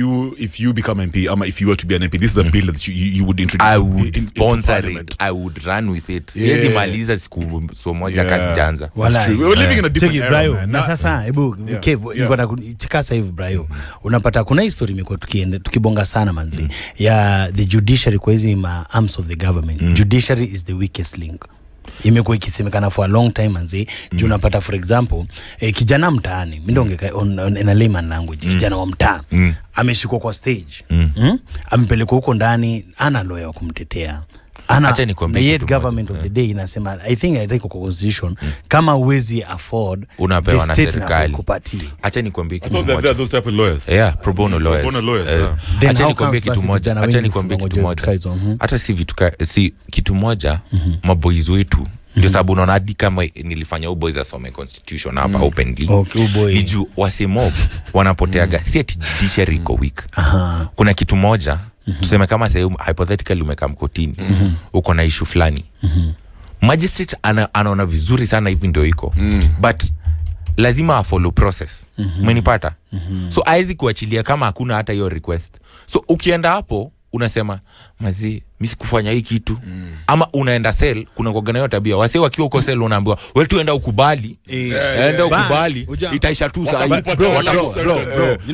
you become MP, if you were to be an MP, this is a bill that you would introduce. I would sponsor it. I would run with it. Maliza siku so moja kajanza. That's true. We're living in a different era, man. Na sasa hebu niko na chikasa hivi Brayo. Unapata kuna history imekuwa tukibonga sana manzi ya the judiciary kwa hizi arms of the government. Judiciary is the weakest link. Imekuwa ikisemekana for a long time manzi. Juu unapata for example kijana mtaani, mimi ndongeka in a layman language, kijana wa mtaa ameshikwa kwa stage, amepelekwa huko ndani, ana lawyer wa kumtetea, acha nikwambie the government of the day inasema I think kwa constitution kama uwezi afford unapewa na serikali kupatia. Acha nikwambie kitu moja. There are those type of lawyers. Pro bono lawyers. Acha nikwambie kitu moja. Hata si kitu moja maboys wetu ndio sababu unaona hadi kama nilifanya boys asome constitution hapa openly. Ni juu wasemob wanapoteaga si ati judiciary iko weak. Kuna kitu moja tuseme kama sasa hypothetically umekaa mkotini uko na issue fulani, magistrate anaona vizuri sana hivi ndio iko, but lazima follow process. Umenipata? So haizi kuachilia kama hakuna hata hiyo request. So ukienda hapo unasema mazi mimi sikufanya hii kitu, ama unaenda cell, kuna kuogana hiyo tabia wase wakiwa uko cell unaambiwa wewe tu enda ukubali, enda ukubali itaisha tu saa hii bro,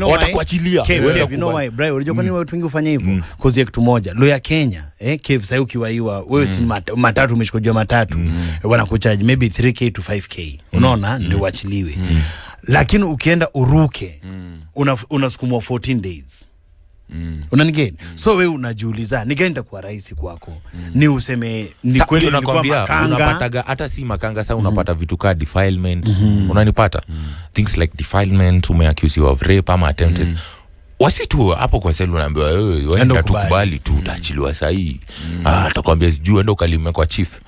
watakuachilia. You know why bro, unajua kwa nini watu wengi ufanya hivyo? Cause ya kitu moja lawyer Kenya Kev sasa ukiwaiwa wewe si matatu umeshikojwa matatu wanakucharge maybe 3k to 5k, unaona ndio uachiliwe. Lakini ukienda uruke unasukumwa 14 days. Unanigeni? So wewe unajiuliza ni gani itakuwa rahisi kwako? Ni useme ni kweli unakwambia unapataga hata si makanga sasa unapata vitu ka defilement. Unanipata? Things like defilement, umeaccuse of rape ama attempted. Wasitu hapo kwa selu unaambiwa wewe enda tukubali tu utaachiliwa saa hii. Atakwambia sijui enda ukalime kwa chief.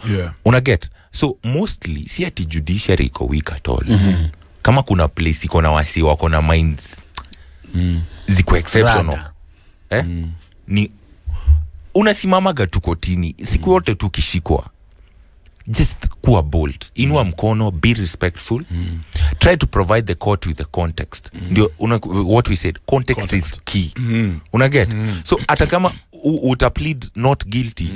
Una get? So mostly si ati judiciary iko weak at all. Kama kuna place iko na wasi wako na minds ziko exceptional. Ni unasimamaga tu kotini siku yote tukishikwa, just kuwa bold, inua mkono, be respectful, try to provide the court with the context. Ndio what we said, context is key. Una get? So hata kama uta plead not guilty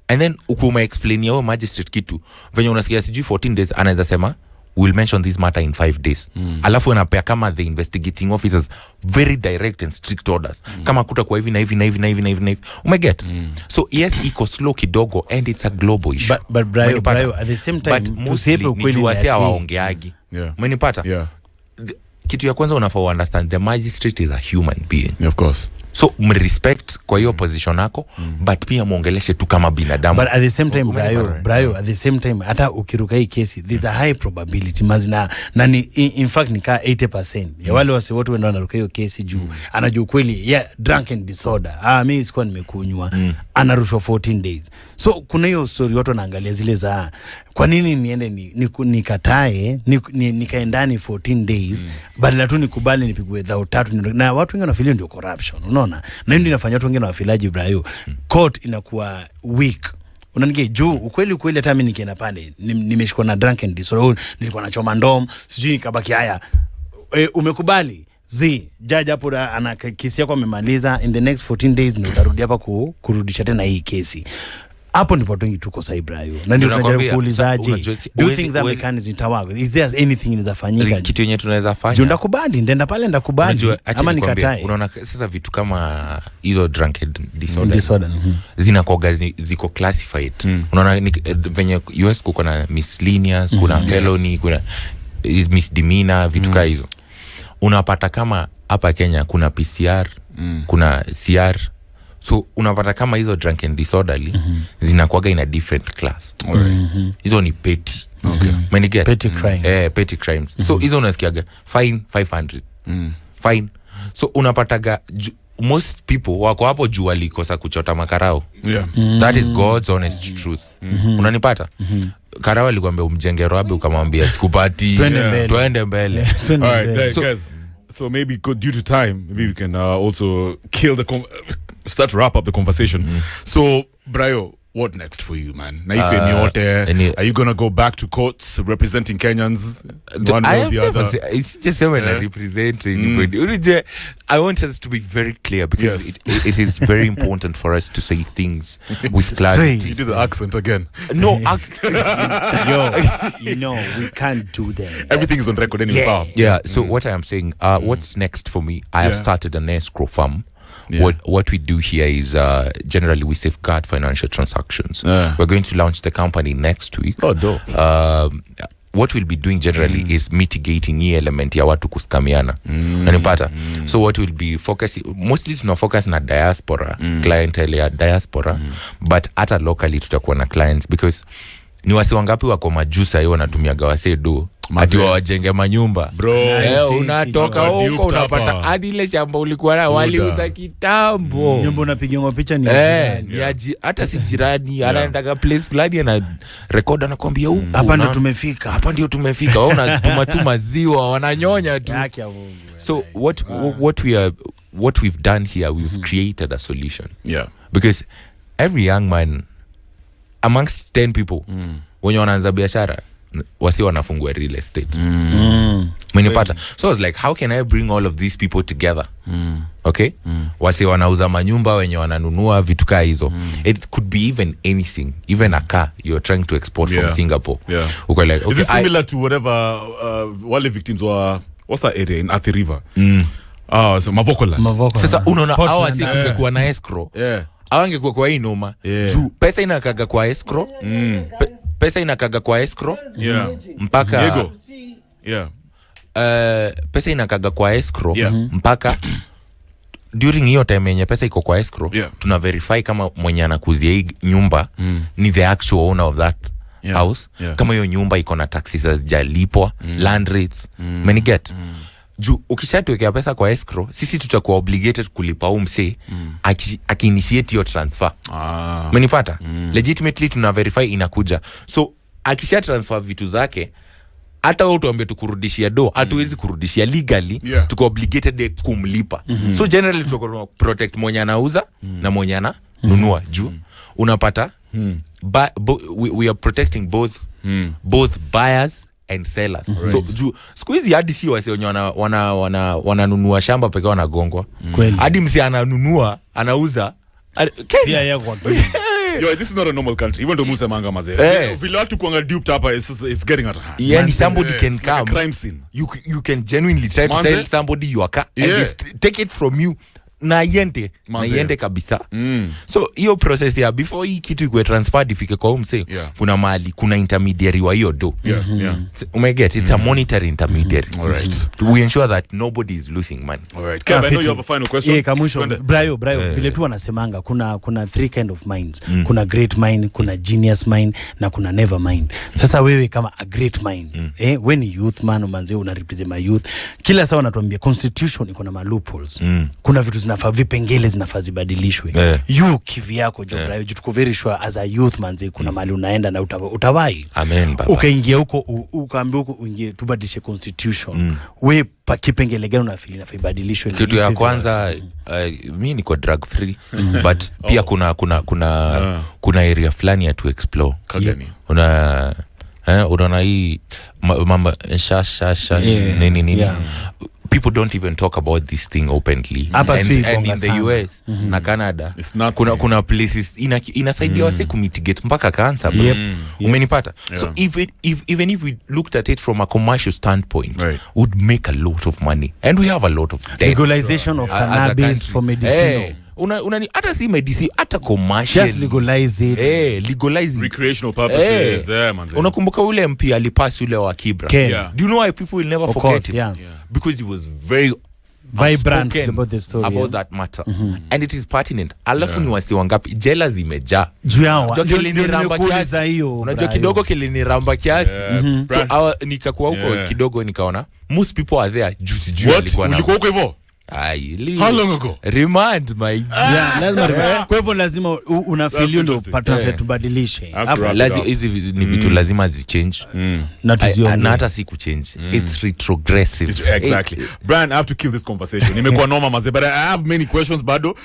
and then ukuma explain yao magistrate kitu venye unasikia sijui 14 days anaweza sema we'll mention this matter in 5 days. Alafu anapea kama the investigating officers very direct and strict orders. Kama kuta kwa hivi na hivi na hivi na hivi na hivi na hivi. Umeget? So yes, iko slow kidogo and it's a global issue. But Brayo, at the same time, tusepe ukweli ni wase hawaongeagi. Umenipata? Kitu ya kwanza unafaa understand the magistrate is a human being. Of course. So mrespect kwa hiyo position yako, but pia muongeleshe tu kama binadamu. But at the same time, Brayo, at the same time, hata ukiruka hii kesi, there's a high probability mazina na ni in fact ni ka 80% ya wale wase wote wenda wanaruka hiyo kesi juu anajua kweli drunken disorder. Mimi sikuwa nimekunywa, anarushwa 14 days. So kuna hiyo story watu wanaangalia zile za kwa nini niende nikatae nikaendani 14 days badala tu nikubali nipigwe dhao 3, na watu wengi wanafikiria ndio corruption, unaona, na ndio inafanya watu wengi wanafilaji Brayo court inakuwa weak. Unanige juu ukweli hata mimi nikienda pale nimeshikwa na drunken disorder, nilikuwa nachoma ndom sijui nikabaki haya umekubali judge hapo ana kesi yako amemaliza, in the next 14 days ndio utarudi hapa kurudisha tena hii kesi. Hapo ndipo watu wengi tuko Brayo. Na ndio tunajaribu kuulizaje, do you think that mechanism itawaka? Is there anything inawezafanyika? Kitu yenye tunaweza fanya. Juu ndakubali, ndenda pale ndakubali ama nikatae. Unaona sasa vitu kama hizo drunken disorder. Zinakuwa ziko classified. Unaona venye US kuko na miscellaneous, kuna felony, kuna misdemeanor, vitu kama hizo. Unapata kama hapa Kenya kuna PCR, kuna CR. So unapata kama hizo drunken disorderly zinakuaga in a different class. Hizo ni petty. Okay. Petty crimes. Petty crimes. So hizo unasikiaga fine 500. Fine. So unapataga most people wako hapo juu walikosa kuchota makarao. That is God's honest truth. Unanipata? Karao alikwambia umjenge roabe ukamwambia sikupati. Twende mbele. Alright, guys. So maybe due to time, maybe we can also start to wrap up the conversation. So, Brayo, what next for you, man? Are you gonna go back to courts representing Kenyans? One way or the other? It's just when I represent anybody. I want us to be very clear because it is very important for us to say things with clarity. You do the accent again. No, we can't do that. Everything is on record anyway. Yeah. So what I am saying, what's next for me? I have started an escrow firm. What we do here is generally we safeguard financial transactions. We're going to launch the company next week. Oh, dope. What we'll be doing generally is mitigating hii element ya watu kuskamiana. Unanipata? So what we'll be focusing, mostly tuna focus na diaspora, clientele ya diaspora, but hata locally tutakuwa na clients because ni wasi wangapi wako majusa hiyo wanatumiaga wase do ati wajenge manyumba. Bro, unatoka huko unapata hadi ile shamba ulikuwa na waliuza kitambo. Nyumba unapiga picha ni hata si jirani anaenda place fulani ana record anakuambia huko hapa ndio tumefika. Hapa ndio tumefika. Wao unatuma tu maziwa wananyonya tu. So what we've done here, we've created a solution. Yeah. Because every young man amongst 10 people wenye wanaanza biashara wasi wanafungua real estate. Menipata. So I was like, how can I bring all of these people together? Okay? Wasi wanauza manyumba wenye wananunua vitu kaa hizo. It could be even anything, even a car you're trying to export from Singapore. Okay, like, is it similar to whatever wale victims were, what's that area in Athi River? So Mavokola. Sasa unaona hawa si kungekuwa na escrow. Awangekuwa kwa hii noma. Juu pesa inakaga kwa escrow. Pesa inakaga kwa escrow. Mpaka pesa inakaga kwa escrow mpaka during hiyo time yenye pesa iko kwa escrow tuna verify kama mwenye anakuzia hii nyumba ni the actual owner of that house. Kama hiyo nyumba iko na taxes hazijalipwa, land rates, get. Juu ukishatuwekea pesa kwa escrow, sisi tutakuwa obligated kulipa umse aki-initiate hiyo transfer. Menipata? Legitimately tuna verify inakuja. So akisha transfer vitu zake, hata wewe tuambie tukurudishia do, hatuwezi kurudishia legally, tuko obligated kumlipa. So generally tuko protect mwenye anauza na mwenye ananunua. Juu unapata we are protecting both buyers and sellers. So juu siku hizi hadi si wase wenye wananunua shamba pekee wanagongwa. Hadi msi ananunua, anauza pia yeye kwa Yo, this is not a normal country. Even though Musa manga maze. Vile watu kuanga duped hapa, it's getting out of hand. Yeah, somebody can come. Like a crime scene. You can genuinely try to sell somebody your car and they take it from you. Na yende kabisa. So hiyo process ya before hii kitu ikwe transferred ifike kwa umse, kuna mali, kuna intermediary wa hiyo do. Umeget, it's a monetary intermediary. Alright. We ensure that nobody is losing money. Alright. Kev, I know you have a final question. Kamusho, Brayo, vile tu wanasemanga, kuna three kind of minds. Kuna great mind, kuna genius mind, na kuna never mind. Sasa wewe kama a great mind, when ni youth man, umanze una represent my youth. Kila sawa natuambia, constitution iko na ma loopholes. Kuna vitu zinafaa vipengele zinafaa zibadilishwe. You kivi yako Brayo, tuko very sure as a youth manze kuna mali unaenda na utawai. Amen baba. Ukaingia huko ukaambia huko uingie tubadilishe constitution. We pa kipengele gani unafili na ibadilishwe? Kitu ya kwanza mimi niko drug free but pia kuna area fulani ya to explore. Kagani. Unaona hii mama nini. People don't even talk about this thing openly. And in the US na Canada kuna places inasaidia wase kumitigate mpaka cancer. Umenipata? So even if we looked at it from a commercial standpoint, would make a lot of money. And we have a lot of debt. Legalization of cannabis for medicinal. Unani hata si medicine hata commercial. Just legalize it. Legalize recreational purposes. Unakumbuka ule MP alipass ule wa Kibra? Do you know why people will never forget him? Because he was very vibrant about the story, about that matter. And it is pertinent. Alafu ni wasi wangapi jela zimejaa. Unajua kidogo kiliniramba kiasi. So nikakuwa huko kidogo nikaona most people are there juice alikuwa na. Ulikuwa huko hivyo? How long ago? Remind my lazima kwa hivyo lazima una feel ndo pattern tubadilishe. Lazima hizi ni vitu lazima zi change. Na hata si ku change. It's retrogressive. Exactly. Brian, I have to kill this conversation. Nimekuwa noma maze, but I have many questions bado.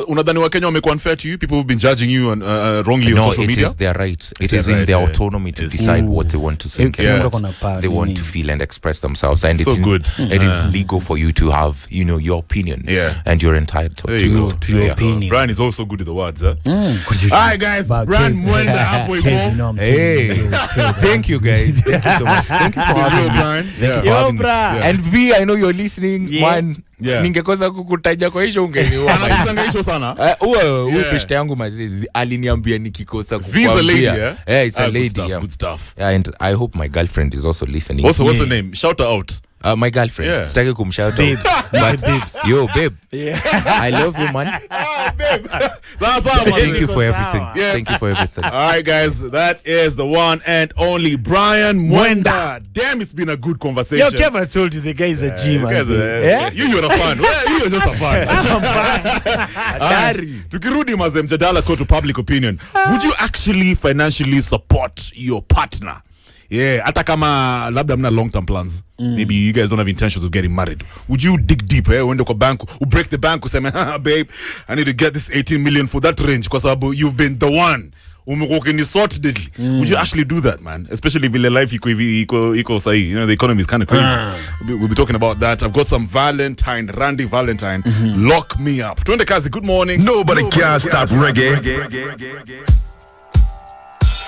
Unadhani wa Kenya wamekuwa unfair to you? People have been judging you wrongly on social media? No, it is their right. It is in their autonomy to decide what they want to think. They want to feel and express themselves, and so good. It is legal for you to have, you know, your opinion, and you're entitled to your opinion. Brian is also good at the words. All right, guys. Brian Mwenda hapo hivyo. Hey, thank you guys. Thank you so much. Thank you for having me, Brian. Thank you for having me. And V, I know you're listening, man. Ningekosa kukutaja kwa hiyo ungeniua. Anasanga hiyo sana. Huyo pesta yangu mazizi aliniambia nikikosa kukwambia. It's a lady. Good stuff. And I hope my girlfriend is also listening. Also, what's her name? Shout her out. My girlfriend. Sitaki kumshout out. But yo, babe. I love you, man. Babe. Thank you for everything. Thank you for everything. All right, guys. That is the one and only Brian Mwenda. Damn, it's been a good conversation. Yo, Kev, I told you the guy is a G-man. You're a fan. You're just a fan. Tukirudi maze mjadala to public opinion. Would you actually financially support your partner? Hata kama labda mna long term plans. Maybe you guys don't have intentions of getting married. Would you dig deep, uende kwa bank, break the bank, useme, babe, I need to get this 18 million for that range kwa sababu you've been the one. Would you actually do that, man? Especially vile life iko sahi. You know, the economy is kind of crazy. We'll be talking about that. I've got some Randy Valentine. Lock me up. Tuende kazi, good morning. Nobody can stop reggae.